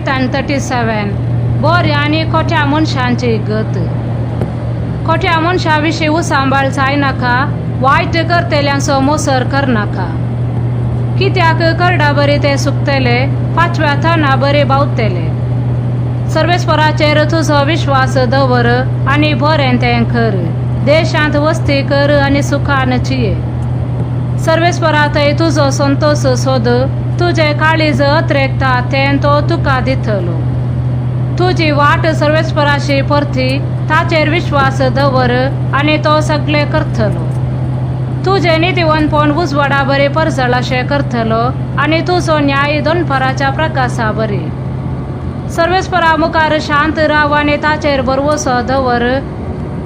38:37 बऱ्या आणि खोट्या मनशांची गत. खोट्या मनशाविषयी सांभाळ जायनाका, वाईट करतेल्यांचो मोसर करनाका. कित्याक करडा बरे ते सुकतले, पाचव्या थना बरे बावतले. सर्वेस्पराचेर तुजो विश्वास दवर आणि बरें तें कर. देशांत वस्ती कर आणि सुखान चिये. सर्वेस्परा थंय तुजो संतोष सोद. तुझे काळीज अत्रेकता तें तो तुका दितलो. तुजी वाट सर्वेस्पराशी परती, ताचेर विश्वास दवर आणि तो सगळे करतलो. तुझे नीतिवंतपण उजवाडा बरे परजळाशे करतलो आणि तुजो न्याय दोनपराच्या प्रकाशा बरे. सर्वेस्परा मुखार शांत राव आणि ताचेर भरवसो दवर.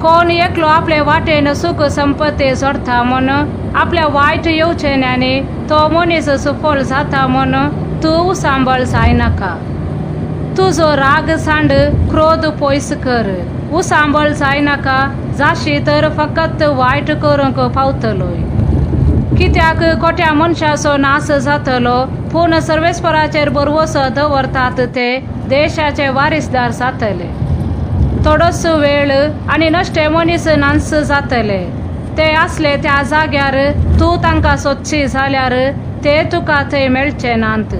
कोण एकलो आपले वाटेन सुख संपत्ती जोडता म्हण आपल्या वाईट येवचेन्याने तो मनीस सुफल जाता म्हण तू सांभाळ जायनाका. तुजो राग सांड, क्रोध पयस कर. सांभाळ जायनाका, जाशी तर फकत वाईट करूंक पावतलोय. कित्याक खोट्या मनशाचो नाश जातलो, पूण सर्वेस्पराचेर भरवसो दवरतात ते देशाचे वारीसदार जातले. थोडोस वेळ आणि नश्टे मनीस नांस जातले. ते असले त्या जाग्यार तू तांकां सोदची जाल्यार ते तुका थंय मेळचे नांत.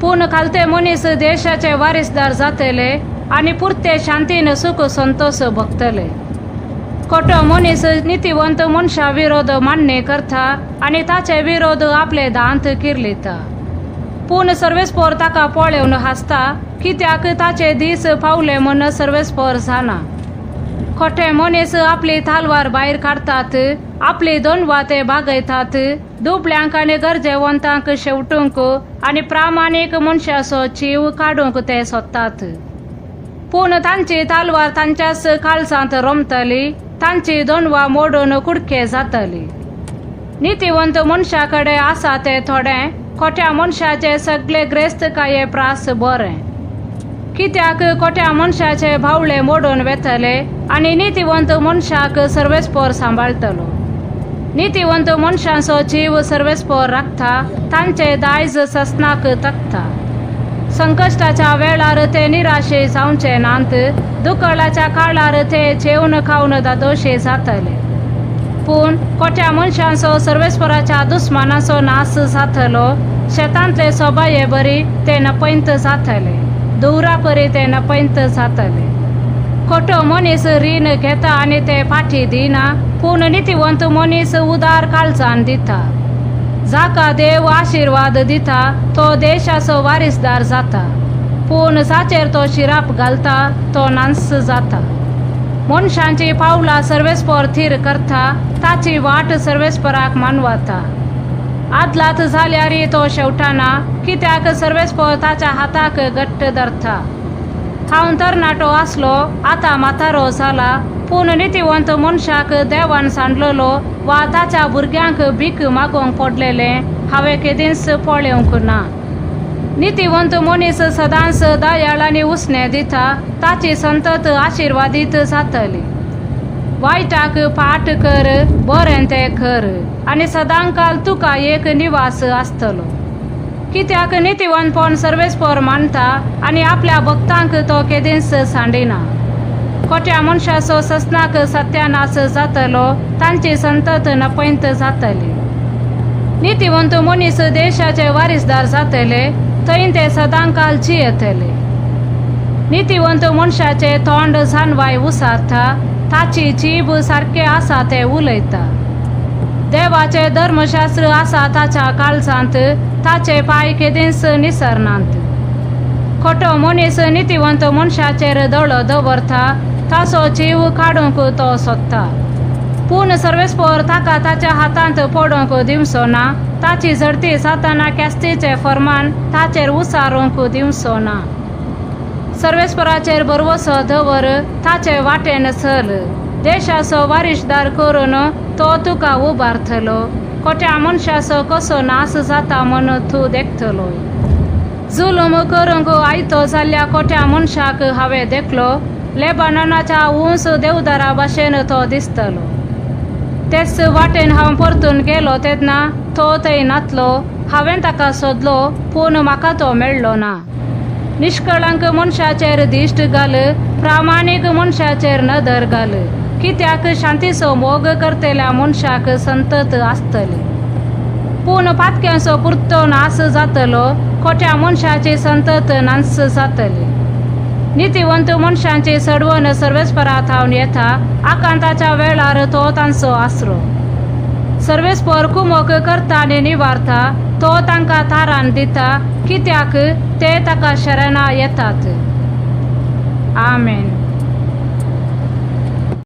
पूण खालते मनीस देशाचे वारीसदार जातले आणि पुरते शांतीन सुख संतोष भोगतले. खोटो मनीस नीतिवंत मनशा विरोध मान्य करता आणि ताचे विरोध आपले दांत किर्लिता. पूण सर्वेस्पर ताका पळोवन हासता, कित्याक ताचे दीस पावले म्हण सर्वेस्पर जाना. खोटे मनीस आपली तालवार भायर काडतात, आपली दोनवा ते बागयतात. दुबळ्यांक आणि गरजेवंतांक शेवटूंक आणि प्रामाणीक मनशाचो जीव काडूंक ते सोदतात. पूण तांची तालवार तांच्याच काळजांत रोमतली, तांची दोनवा मोडून कुडके जातली. नीतिवंत मनशा कडेन आसा ते थोडे, खोट्या मनशाचे सगळे ग्रेस्त काये प्रास बरें. कित्याक खोट्या मनशाचे भावळे मोडून वेतले आणि नीतिवंत मनशाक सर्वेस्पर सांबाळतलो. नीतिवंत मनशांचो जीव सर्वेस्पर राखता, तांचे दायज ससनाक तकता. संकश्टाच्या वेळार ते निराशे जावचे नांत, दुकाळाच्या काळार ते जेवण खावन दादोशे जातले. पूण खोट्या मनशांचो सर्वेस्पराच्या दुस्मानाचो नाश जातलो. शेतांतले सोबाये बरी ते नपैंत जातले, दुरा परी ते नपैंत जातले. खोटो मनीस रीण घेता आणि ते फाटी दिना, पूण नीतिवंत मनीस उदार काळजान दिता. जाका देव आशीर्वाद दिता तो देशाचो वारीसदार जाता, पूण जाचेर तो शिराप घालता तो नांस जाता. मनशांची पावलां सर्वेस्पर थीर करता, ताची वाट सर्वेस्पराक मानवता. आदलात जाल्यारी तो शेवटाना, कित्याक सर्वेस्पर ताच्या हाताक घट्ट धरता. हांव तरणाटो आसलो, आतां म्हातारो जाला, पूण नीतिवंत मनशाक देवान सांडलेलो वा ताच्या भुरग्यांक भीक मागोंक पडलेले हांवें केदींच पळोवंक ना. नीतिवंत मनीस सदांच दयाळ आनी उसने दिता, ताची संतत आशिर्वादीत जातली. वायटाक फाट कर, बरें तें कर आनी सदांकाल तुका एक निवास आसतलो. कित्याक नीतिवंतपण सर्वेस्पर मानता आणि आपल्या भक्तांक तो केदींच सांडिना. खोट्या मनशाचो ससनाक सत्यानाश जातलो, तांची संतत नपैंत जातली. नीतिवंत मनीस देशाचे वारीसदार जातले, थंय ते सदांकाल जियेतले. नीतिवंत मनशाचे तोंड जानवाय उसारता, ताची जीभ सारके आसा ते उलयता. देवाचे धर्मशास्त्र आसा ताच्या काळजांत, ताचे पाय केदींच निसरनांत. खोटो मनीस नीतिवंत मनशाचेर दोळो दवरता, ताचो जीव काडूंक तो सोदता. पूण सर्वेस्पर ताका ताच्या हातांत पडोवंक दिवचो ना. ताची झडती जाताना केस्तीचे फर्मान ताचेर उसारूंक दिवचो ना. सर्वेस्पराचेर भरवसो दवर, ताचे वाटेन चल. देशाचो वारीसदार करून तो तुका उबारतलो. खोट्या मनशाचो कसो नाश जाता म्हण तूं देखतलो. जुलूम करूंक आयतो जाल्ल्या खोट्या मनशाक हांवें देखलो. लेबानोनाच्या उंच देवदारा भाशेन तो दिसतलो. तेच वाटेन हांव परतून गेलो तेन्ना तो थंय नातलो. हांवें ताका सोदलो, पूण म्हाका तो मेळ्ळो ना. निष्कळंक मनशाचेर दिश्ट घाल, प्रामाणिक मनशाचेर नदर घाल, कित्याक शांतीचो मोग करतेल्या मनशाक संतत आसतली. पूण पातक्यांचो पुरतो नाश जातलो, खोट्या मनशाची संतत नाश जातली. नितीवंत मनशांची सडवण सर्वेस्परा थावन येता, आकांताच्या वेळार तो तांचो आसरो. सर्वेस्पर कुमक करता आनी निवारता, तो तांकां थारान दिता, कित्याक ते ताका शरणा येतात. आमेन.